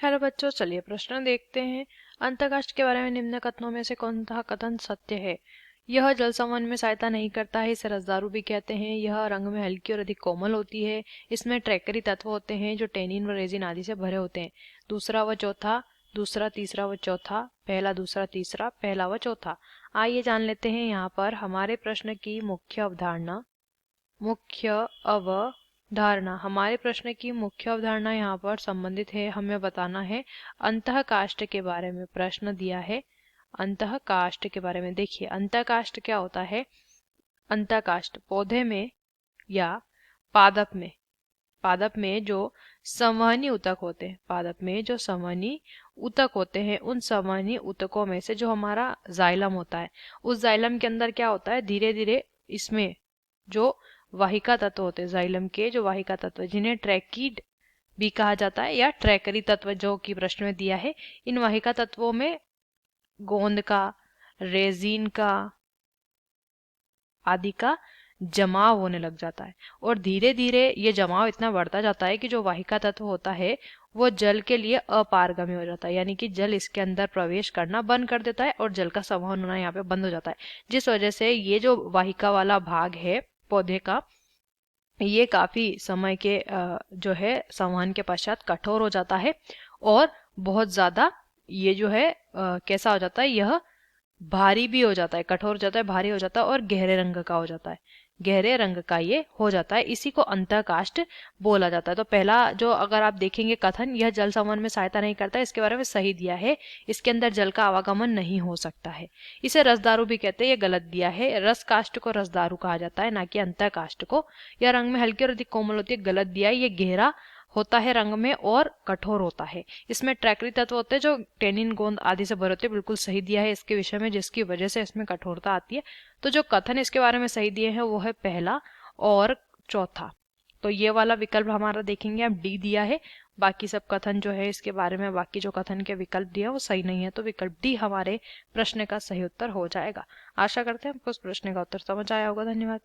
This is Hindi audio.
हेलो बच्चों, चलिए प्रश्न देखते हैं। अंतःकाष्ठ के बारे में निम्न कथनों में से कौन सा कथन सत्य है? यह जल संवहन में सहायता नहीं करता है, इसे रसदारू भी कहते हैं। यह रंग में हल्की और अधिक कोमल होती है। इसमें ट्रैकरी तत्व होते हैं जो टेनिन व रेजिन आदि से भरे होते हैं। दूसरा व चौथा, दूसरा तीसरा व चौथा, पहला दूसरा तीसरा, पहला व चौथा। आइए जान लेते हैं यहाँ पर हमारे प्रश्न की मुख्य अवधारणा। हमारे प्रश्न की मुख्य अवधारणा यहाँ पर संबंधित है। हमें बताना है अंतःकाष्ठ के बारे में। प्रश्न दिया है अंतःकाष्ठ के बारे में। देखिए अंतःकाष्ठ क्या होता है। अंतःकाष्ठ पौधे में या पादप में जो संवहनी ऊतक होते हैं, पादप में जो संवहनी ऊतक होते हैं, उन संवहनी ऊतकों में से जो हमारा जाइलम होता है, उस जाइलम के अंदर क्या होता है, धीरे धीरे इसमें जो वाहिका तत्व होते हैं, जाइलम के जो वाहिका तत्व जिन्हें ट्रैकीड भी कहा जाता है या ट्रैकरी तत्व जो कि प्रश्न में दिया है, इन वाहिका तत्वों में गोंद का, रेजिन का आदि का जमाव होने लग जाता है। और धीरे धीरे ये जमाव इतना बढ़ता जाता है कि जो वाहिका तत्व होता है वो जल के लिए अपारगम्य हो जाता है, यानी कि जल इसके अंदर प्रवेश करना बंद कर देता है और जल का संवहन होना यहाँ पे बंद हो जाता है। जिस वजह से ये जो वाहिका वाला भाग है पौधे का, ये काफी समय के जो है संवहन के पश्चात कठोर हो जाता है और बहुत ज्यादा ये जो है कैसा हो जाता है, यह भारी भी हो जाता है, कठोर हो जाता है, भारी हो जाता है और गहरे रंग का हो जाता है। गहरे रंग का ये हो जाता है, इसी को अंतःकाष्ठ बोला जाता है। तो पहला जो अगर आप देखेंगे कथन, यह जल संवहन में सहायता नहीं करता है, इसके बारे में सही दिया है। इसके अंदर जल का आवागमन नहीं हो सकता है। इसे रसदारू भी कहते हैं, ये गलत दिया है। रस काष्ठ को रसदारू कहा जाता है, ना कि अंतःकाष्ठ को। यह रंग में हल्की और अधिक कोमल होती है, गलत दिया है। ये गहरा होता है रंग में और कठोर होता है। इसमें ट्रैकरी तत्व होते हैं जो टेनिन, गोंद आदि से भरे होते हैं, बिल्कुल सही दिया है इसके विषय में, जिसकी वजह से इसमें कठोरता आती है। तो जो कथन इसके बारे में सही दिए हैं वो है पहला और चौथा। तो ये वाला विकल्प हमारा देखेंगे अब डी दिया है। बाकी सब कथन जो है इसके बारे में, बाकी जो कथन के विकल्प दिए वो सही नहीं है, तो विकल्प डी हमारे प्रश्न का सही उत्तर हो जाएगा। आशा करते हैं आपको इस प्रश्न का उत्तर समझ आया होगा। धन्यवाद।